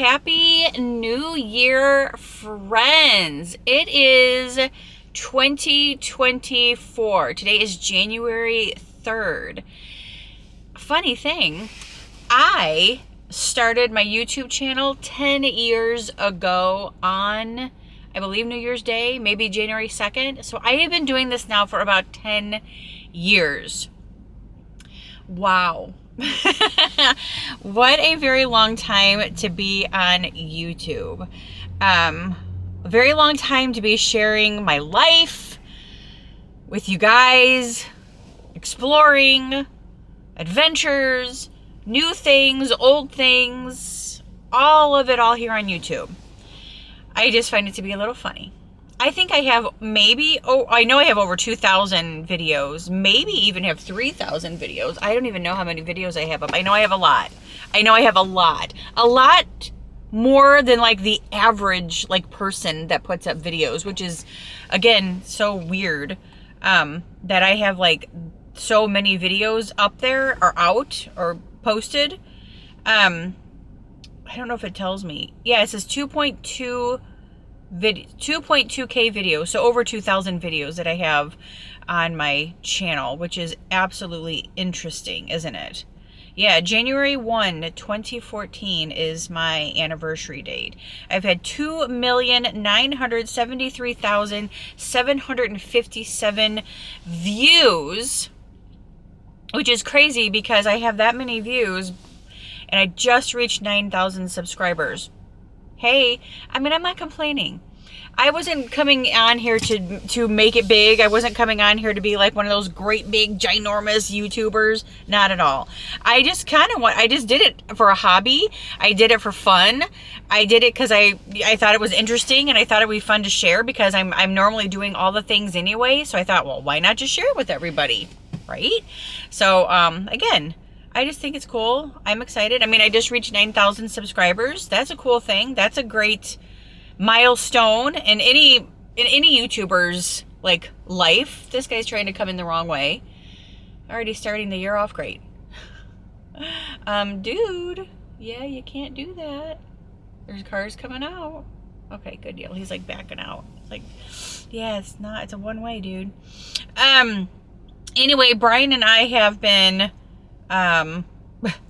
Happy New Year, friends. It is 2024. Today is January 3rd. Funny thing, I started my YouTube channel 10 years ago on, I believe, New Year's Day, maybe January 2nd. So I have been doing this now for about 10 years. Wow. What a very long time to be on YouTube. A very long time to be sharing my life with you guys, exploring, adventures, new things, old things, all of it all here on YouTube. I just find it to be a little funny. I think I have maybe, I know I have over 2,000 videos, maybe even have 3,000 videos. I don't even know how many videos I have up. I know I have a lot. I know I have a lot more than like the average like person that puts up videos, which is, again, so weird that I have like so many videos up there or out or posted. I don't know if it tells me. Yeah, it says 2.2K videos, so over 2,000 videos that I have on my channel, which is absolutely interesting, isn't it? Yeah, January 1, 2014 is my anniversary date. I've had 2,973,757 views, which is crazy because I have that many views and I just reached 9,000 subscribers. Hey, I mean, I'm not complaining. I wasn't coming on here to make it big. I wasn't coming on here to be like one of those great big ginormous YouTubers. Not at all. I just I just did it for a hobby. I did it for fun. I did it because I thought it was interesting and I thought it would be fun to share because I'm normally doing all the things anyway. So I thought, well, why not just share it with everybody, right? So again, I just think it's cool. I'm excited. I mean, I just reached 9,000 subscribers. That's a cool thing. That's a great milestone in any YouTuber's like life. This guy's trying to come in the wrong way. Already starting the year off great. Dude, yeah, you can't do that. There's cars coming out. Okay, good deal. He's like backing out. It's like, yeah, it's a one-way, dude. Anyway, Brian and I have been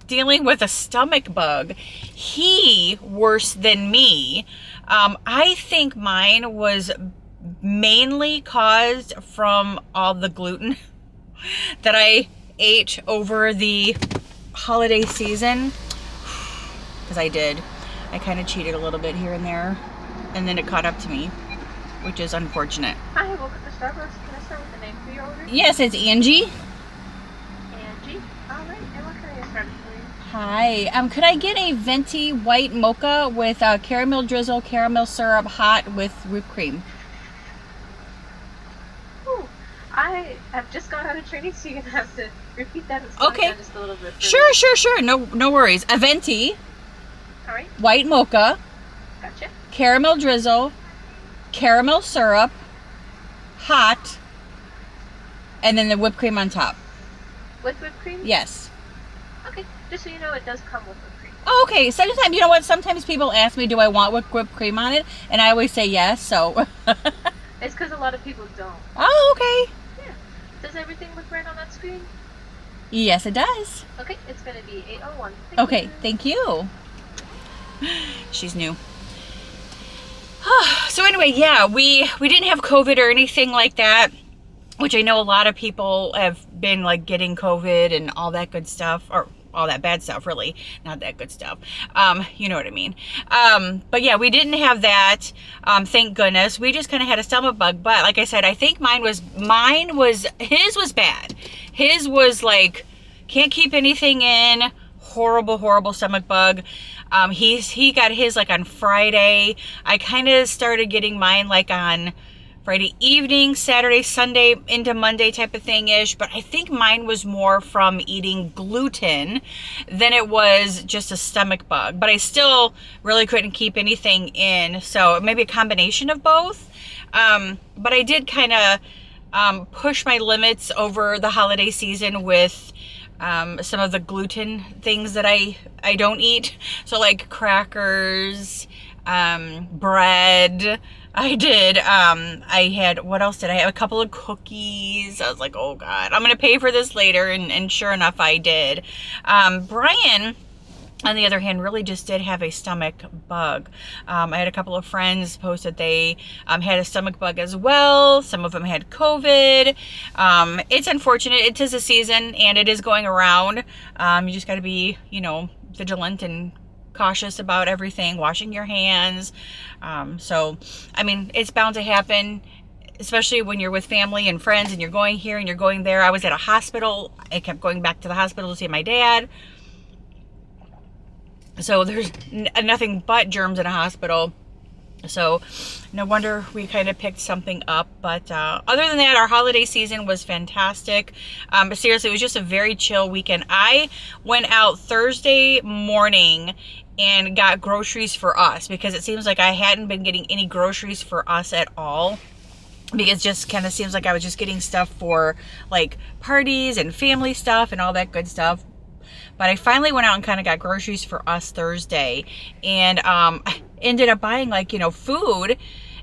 dealing with a stomach bug. He worse than me. I think mine was mainly caused from all the gluten that I ate over the holiday season. Because I did. I kind of cheated a little bit here and there. And then it caught up to me, which is unfortunate. Hi, welcome to Starbucks. Can I start with the name for your order? Yes, it's Angie. Angie. All right, and what can I get started for you? Hi. Could I get a venti white mocha with caramel drizzle, caramel syrup, hot with whipped cream? Ooh, I have just got out of training, so you're gonna have to repeat that and slow it Okay. down just a little bit. Sure. No worries. A venti, All right, white mocha, gotcha. caramel drizzle, caramel syrup, hot, and then the whipped cream on top. With whipped cream? Yes. Okay, just so you know, it does come with whipped cream. Oh, okay. Sometimes, you know what? Sometimes people ask me, do I want whipped cream on it? And I always say yes, so. It's because a lot of people don't. Oh, okay. Yeah. Does everything look right on that screen? Yes, it does. Okay, it's gonna be 801. Okay, thank you. She's new. So anyway, yeah, we didn't have COVID or anything like that, which I know a lot of people have been like getting COVID and all that good stuff, or all that bad stuff, really, not that good stuff. You know what I mean. But yeah, we didn't have that. Thank goodness. We just kind of had a stomach bug. But like I said, I think his was bad. His was like, can't keep anything in. Horrible stomach bug. He got his like on Friday. I kind of started getting mine like on Friday evening, Saturday, Sunday into Monday type of thing-ish. But I think mine was more from eating gluten than it was just a stomach bug. But I still really couldn't keep anything in. So maybe a combination of both. But I did kind of push my limits over the holiday season with some of the gluten things that I don't eat. So like crackers, bread. I did. I had, what else did I have? A couple of cookies. I was like, oh God, I'm going to pay for this later. And sure enough, I did. Brian, on the other hand, really just did have a stomach bug. I had a couple of friends post that they had a stomach bug as well. Some of them had COVID. It's unfortunate. It is a season and it is going around. You just got to be, vigilant and cautious about everything, washing your hands. So, I mean, it's bound to happen, especially when you're with family and friends and you're going here and you're going there. I was at a hospital. I kept going back to the hospital to see my dad. So there's nothing but germs in a hospital. So no wonder we kind of picked something up. But other than that, our holiday season was fantastic. But seriously, it was just a very chill weekend. I went out Thursday morning and got groceries for us because it seems like I hadn't been getting any groceries for us at all. Because it just kind of seems like I was just getting stuff for like parties and family stuff and all that good stuff. But I finally went out and kind of got groceries for us Thursday. And I ended up buying food.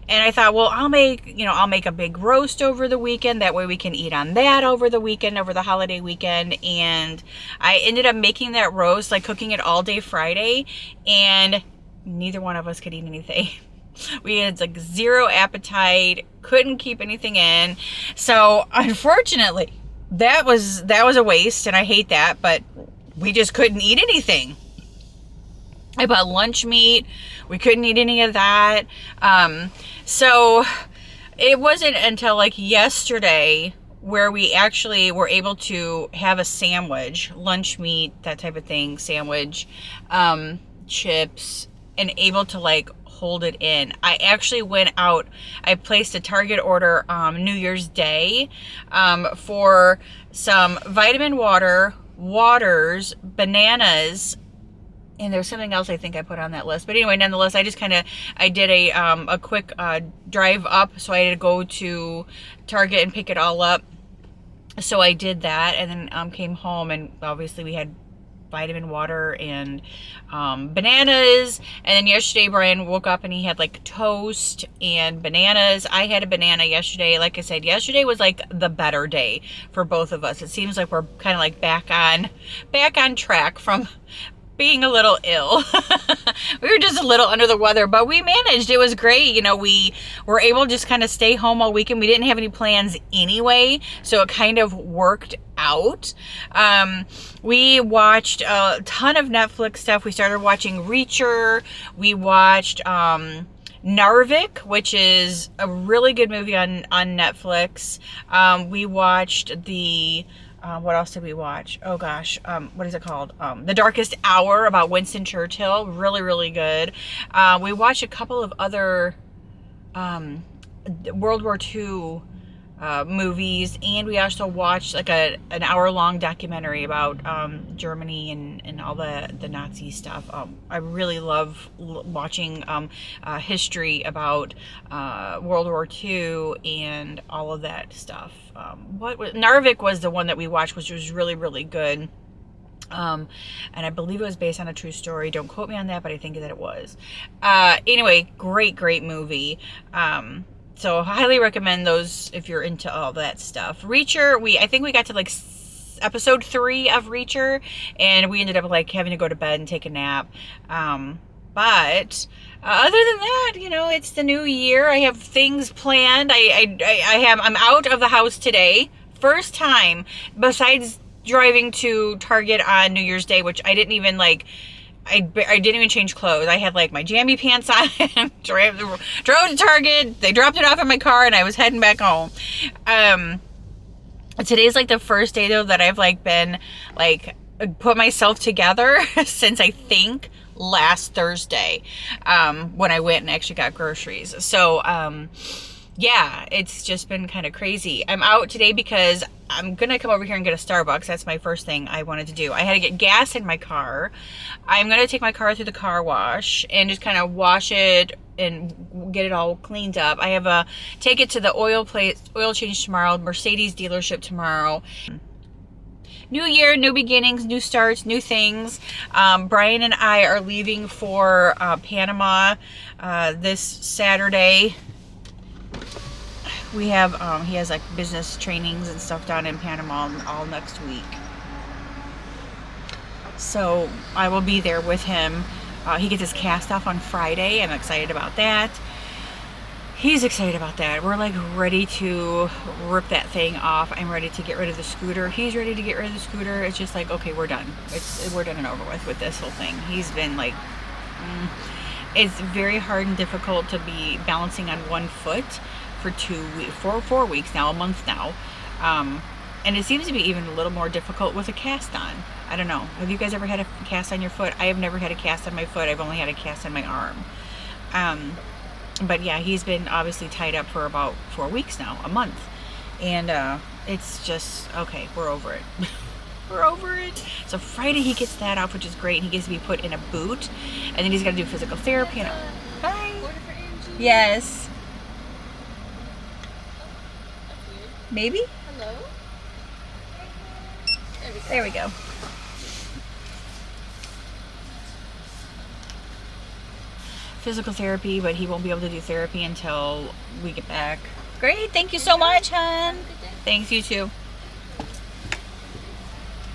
And I thought, well, I'll make a big roast over the weekend. That way we can eat on that over the weekend, over the holiday weekend. And I ended up making that roast, like cooking it all day Friday. And neither one of us could eat anything. We had like zero appetite, couldn't keep anything in. So unfortunately, that was a waste. And I hate that, but we just couldn't eat anything. I bought lunch meat. We couldn't eat any of that. So it wasn't until like yesterday where we actually were able to have a sandwich, lunch meat, that type of thing, sandwich, chips, and able to like hold it in. I actually went out, I placed a Target order New Year's Day for some vitamin waters, bananas, and there's something else I think I put on that list. But anyway, nonetheless, I did a quick drive up, so I had to go to Target and pick it all up. So I did that, and then came home, and obviously we had vitamin water and bananas. And then yesterday Brian woke up and he had like toast and bananas. I had a banana yesterday. Like I said, yesterday was like the better day for both of us. It seems like we're kind of like back on track from being a little ill. We were just a little under the weather, but we managed. It was great. We were able to just kind of stay home all weekend. We didn't have any plans anyway, so it kind of worked out. We watched a ton of Netflix stuff. We started watching Reacher. We watched Narvik, which is a really good movie on Netflix. We watched the what else did we watch? Oh gosh, what is it called? The Darkest Hour, about Winston Churchill. Really, really good. We watched a couple of other World War II movies, and we also watched like an hour-long documentary about Germany and all the Nazi stuff. I really love watching history about World War II and all of that stuff. Narvik was the one that we watched, which was really, really good. And I believe it was based on a true story. Don't quote me on that, but I think that it was. Anyway, great movie. So highly recommend those if you're into all that stuff. Reacher, I think we got to like episode 3 of Reacher, and we ended up like having to go to bed and take a nap. But other than that, it's the new year. I have things planned. I'm out of the house today. First time besides driving to Target on New Year's Day, which I didn't even like. I didn't even change clothes. I had like my jammy pants on, drove to Target. They dropped it off in my car and I was heading back home. Today's like the first day though that I've like been like put myself together since I think last Thursday, when I went and actually got groceries. So, yeah, it's just been kind of crazy. I'm out today because I'm going to come over here and get a Starbucks. That's my first thing I wanted to do. I had to get gas in my car. I'm going to take my car through the car wash and just kind of wash it and get it all cleaned up. I have take it to the oil change tomorrow, Mercedes dealership tomorrow. new year, new beginnings, new starts, new things. Brian and I are leaving for Panama this Saturday. We have, he has like business trainings and stuff down in Panama all next week. So I will be there with him. He gets his cast off on Friday. I'm excited about that. He's excited about that. We're like ready to rip that thing off. I'm ready to get rid of the scooter. He's ready to get rid of the scooter. It's just like, okay, we're done. We're done and over with this whole thing. He's been like, it's very hard and difficult to be balancing on one foot for 4 weeks now, a month now. And it seems to be even a little more difficult with a cast on. I don't know. Have you guys ever had a cast on your foot? I have never had a cast on my foot. I've only had a cast on my arm. But yeah, he's been obviously tied up for about 4 weeks now, a month. And it's just, okay, we're over it. We're over it. So Friday he gets that off, which is great. He gets to be put in a boot. And then he's got to do physical therapy. And hi. Yes. Maybe? Hello? There we go. Physical therapy, but he won't be able to do therapy until we get back. Great. Thank you so much, hon. Thanks, you too.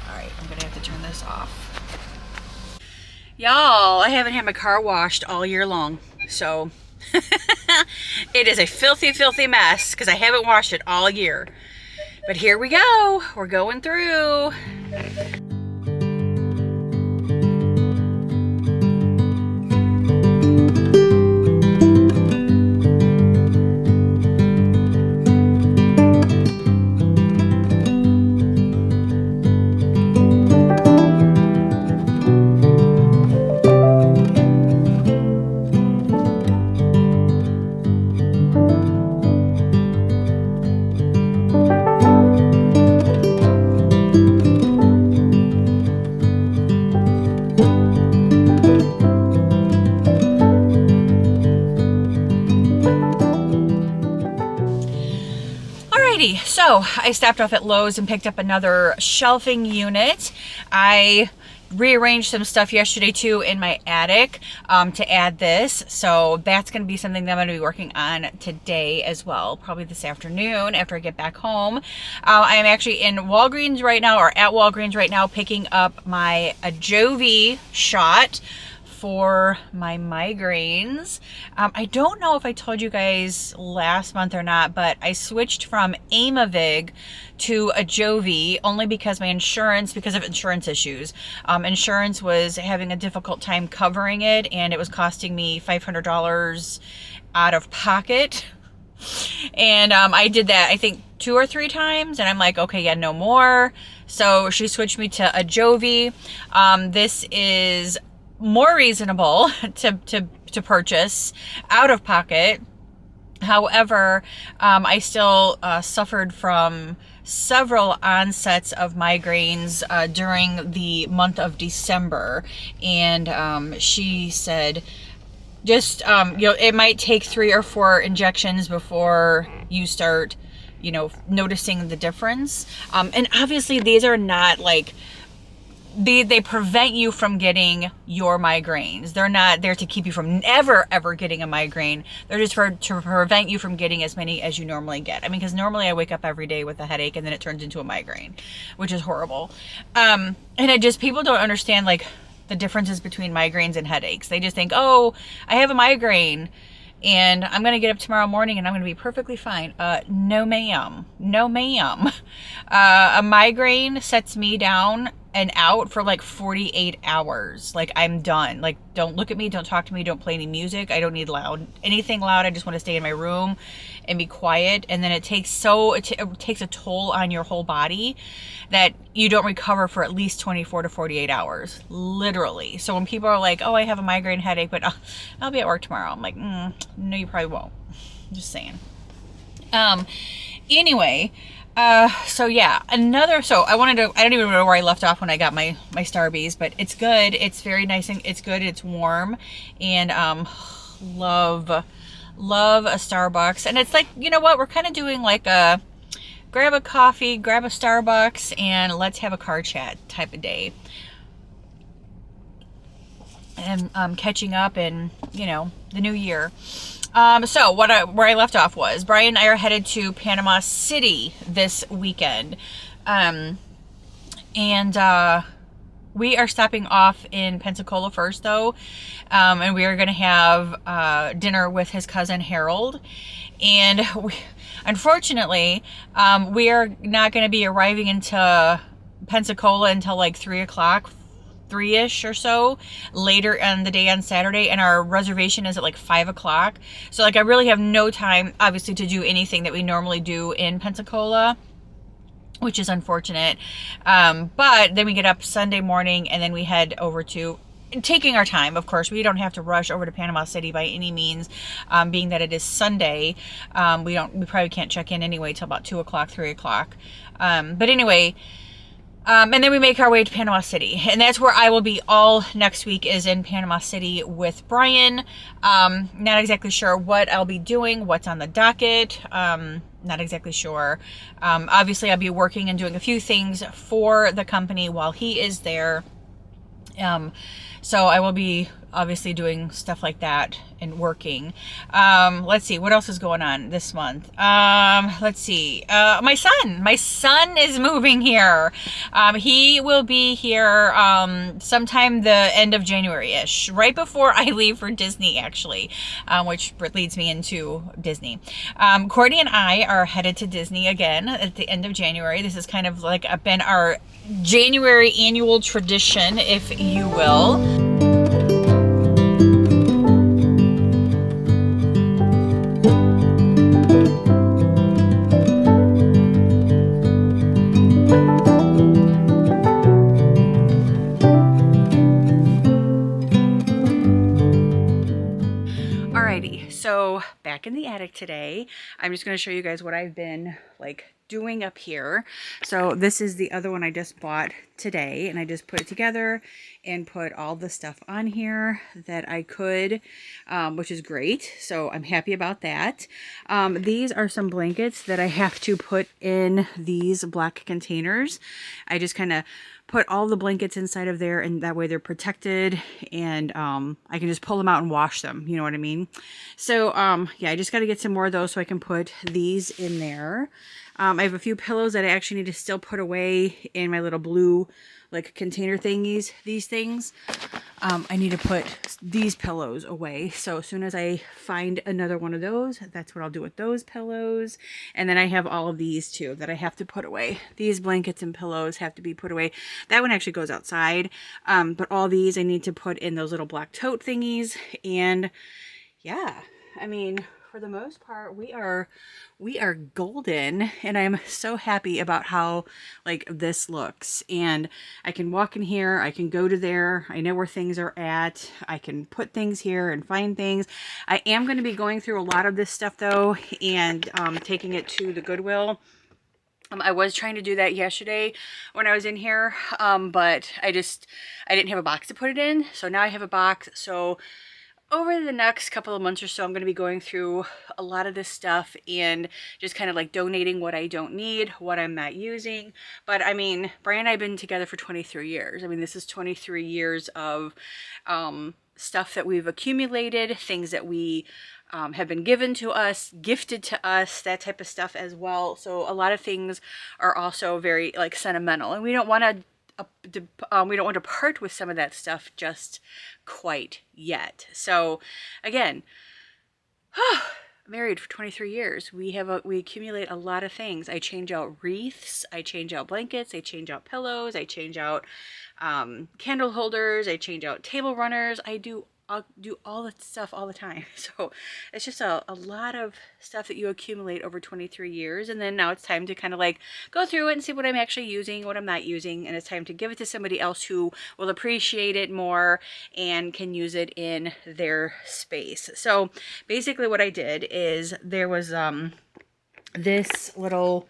All right, I'm going to have to turn this off. Y'all, I haven't had my car washed all year long, so it is a filthy, filthy mess because I haven't washed it all year. But here we go. We're going through. So I stopped off at Lowe's and picked up another shelving unit. I rearranged some stuff yesterday too in my attic to add this. So that's going to be something that I'm going to be working on today as well, probably this afternoon after I get back home. I am actually in Walgreens right now, or at Walgreens right now, picking up my Ajovy shot for my migraines. I don't know if I told you guys last month or not, but I switched from Aimovig to Ajovy only because my insurance, because of insurance issues. Insurance was having a difficult time covering it, and it was costing me $500 out of pocket. And I did that, I think, 2 or 3 times, and I'm like, okay, yeah, no more. So she switched me to Ajovy. This is more reasonable to purchase out of pocket. However, I still suffered from several onsets of migraines during the month of December, and she said just it might take 3 or 4 injections before you start noticing the difference. And obviously these are not like they prevent you from getting your migraines. They're not there to keep you from ever getting a migraine. They're just to prevent you from getting as many as you normally get. I mean, because normally I wake up every day with a headache and then it turns into a migraine, which is horrible. And people don't understand like the differences between migraines and headaches. They just think, oh, I have a migraine and I'm going to get up tomorrow morning and I'm going to be perfectly fine. No ma'am. No ma'am. A migraine sets me down and out for like 48 hours. Like, I'm done. Like, don't look at me, don't talk to me, don't play any music. I don't need anything loud. I just want to stay in my room and be quiet. And then it takes a toll on your whole body that you don't recover for at least 24 to 48 hours, literally. So when people are like, oh, I have a migraine headache, but I'll be at work tomorrow, I'm like, no, you probably won't. Just saying. Anyway, so yeah, I don't even know where I left off when I got my Starbies, but it's good. It's very nice and it's good. It's warm, and love a Starbucks. And it's like, you know what? We're kind of doing like a grab a coffee, grab a Starbucks, and let's have a car chat type of day. And catching up in, you know, the new year. So where I left off was Brian and I are headed to Panama City this weekend. And we are stopping off in Pensacola first, though, and we are going to have dinner with his cousin Harold. And unfortunately, we are not going to be arriving into Pensacola until like 3 o'clock, 3-ish or so later in the day on Saturday, and our reservation is at like 5 o'clock. So like I really have no time, obviously, to do anything that we normally do in Pensacola, which is unfortunate. But then we get up Sunday morning and then we head over to, taking our time, of course. We don't have to rush over to Panama City by any means, being that it is Sunday. We probably can't check in anyway till about 2 o'clock, 3 o'clock. But anyway, and then we make our way to Panama City, and that's where I will be all next week, is in Panama City with Brian. Not exactly sure what I'll be doing, what's on the docket. Not exactly sure. Obviously, I'll be working and doing a few things for the company while he is there. So I will be obviously doing stuff like that and working. Let's see, what else is going on this month? Let's see, my son is moving here. He will be here sometime the end of January-ish, right before I leave for Disney, actually, which leads me into Disney. Courtney and I are headed to Disney again at the end of January. This is kind of like been our January annual tradition, if you will. Alrighty, so back in the attic today. I'm just going to show you guys what I've been like doing up here. So this is the other one I just bought today, and I just put it together and put all the stuff on here that I could, which is great. So I'm happy about that. These are some blankets that I have to put in these black containers. I just kind of put all the blankets inside of there, and that way they're protected, and I can just pull them out and wash them, you know what I mean? So yeah, I just got to get some more of those so I can put these in there. I have a few pillows that I actually need to still put away in my little blue like container thingies, these things. I need to put these pillows away. So as soon as I find another one of those, that's what I'll do with those pillows. And then I have all of these too that I have to put away. These blankets and pillows have to be put away. That one actually goes outside. But all these I need to put in those little black tote thingies. And yeah, I mean, for the most part, we are golden, and I'm so happy about how like this looks. And I can walk in here, I can go to there, I know where things are at, I can put things here and find things. I am going to be going through a lot of this stuff though, and taking it to the Goodwill. I was trying to do that yesterday when I was in here, but I didn't have a box to put it in, so now I have a box. So over the next couple of months or so, I'm going to be going through a lot of this stuff and just kind of like donating what I don't need, what I'm not using. But I mean, Brian and I have been together for 23 years. I mean, this is 23 years of stuff that we've accumulated, things that we have been given to us, gifted to us, that type of stuff as well. So a lot of things are also very like sentimental, and we don't want to part with some of that stuff just quite yet. So again, married for 23 years, we accumulate a lot of things. I change out wreaths, I change out blankets, I change out pillows, I change out candle holders, I change out table runners. I'll do all that stuff all the time. So it's just a lot of stuff that you accumulate over 23 years. And then now it's time to kind of like go through it and see what I'm actually using, what I'm not using. And it's time to give it to somebody else who will appreciate it more and can use it in their space. So basically what I did is there was this little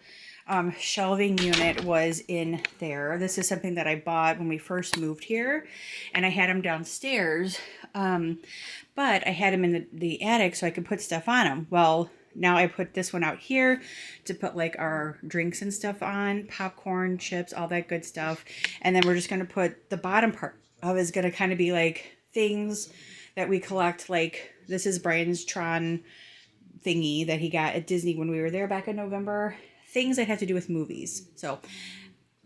shelving unit was in there. This is something that I bought when we first moved here, and I had them downstairs, but I had them in the attic so I could put stuff on them. Well, now I put this one out here to put like our drinks and stuff on, popcorn, chips, all that good stuff. And then we're just going to put the bottom part of is going to kind of be like things that we collect. Like this is Brian's Tron thingy that he got at Disney when we were there back in November. Things that have to do with movies. So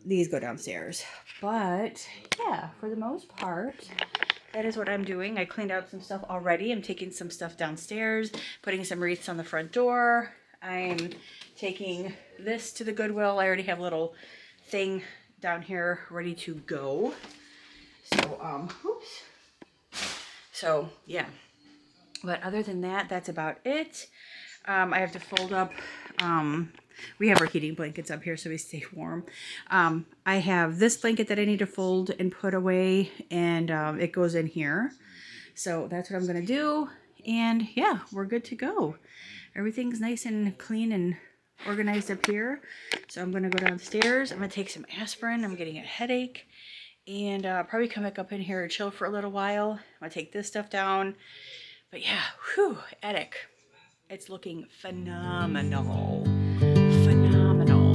these go downstairs. But yeah, for the most part, that is what I'm doing. I cleaned out some stuff already. I'm taking some stuff downstairs, putting some wreaths on the front door. I'm taking this to the Goodwill. I already have a little thing down here ready to go. So, oops. So, yeah. But other than that, that's about it. I have to fold up, we have our heating blankets up here so we stay warm. I have this blanket that I need to fold and put away, and it goes in here. So that's what I'm going to do. And yeah, we're good to go. Everything's nice and clean and organized up here. So I'm going to go downstairs. I'm going to take some aspirin. I'm getting a headache. And probably come back up in here and chill for a little while. I'm going to take this stuff down. But yeah, whew, attic. It's looking phenomenal. Phenomenal.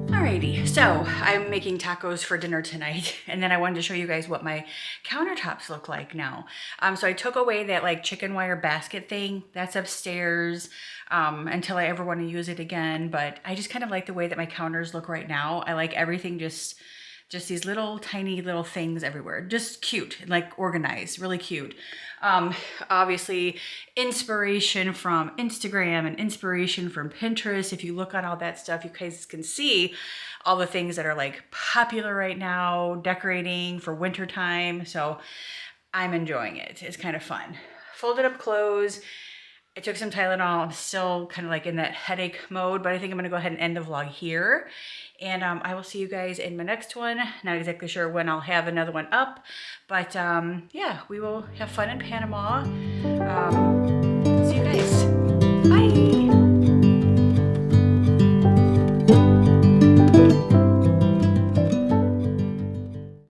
Alrighty, so I'm making tacos for dinner tonight, and then I wanted to show you guys what my countertops look like now. So I took away that like chicken wire basket thing that's upstairs until I ever want to use it again. But I just kind of like the way that my counters look right now. I like everything just these little tiny little things everywhere, just cute, like organized, really cute. Obviously inspiration from Instagram and inspiration from Pinterest. If you look on all that stuff, you guys can see all the things that are like popular right now, decorating for winter time. So I'm enjoying it. It's kind of fun. Folded up clothes. I took some Tylenol. I'm still kind of like in that headache mode, but I think I'm going to go ahead and end the vlog here. And I will see you guys in my next one. Not exactly sure when I'll have another one up, but yeah, we will have fun in Panama.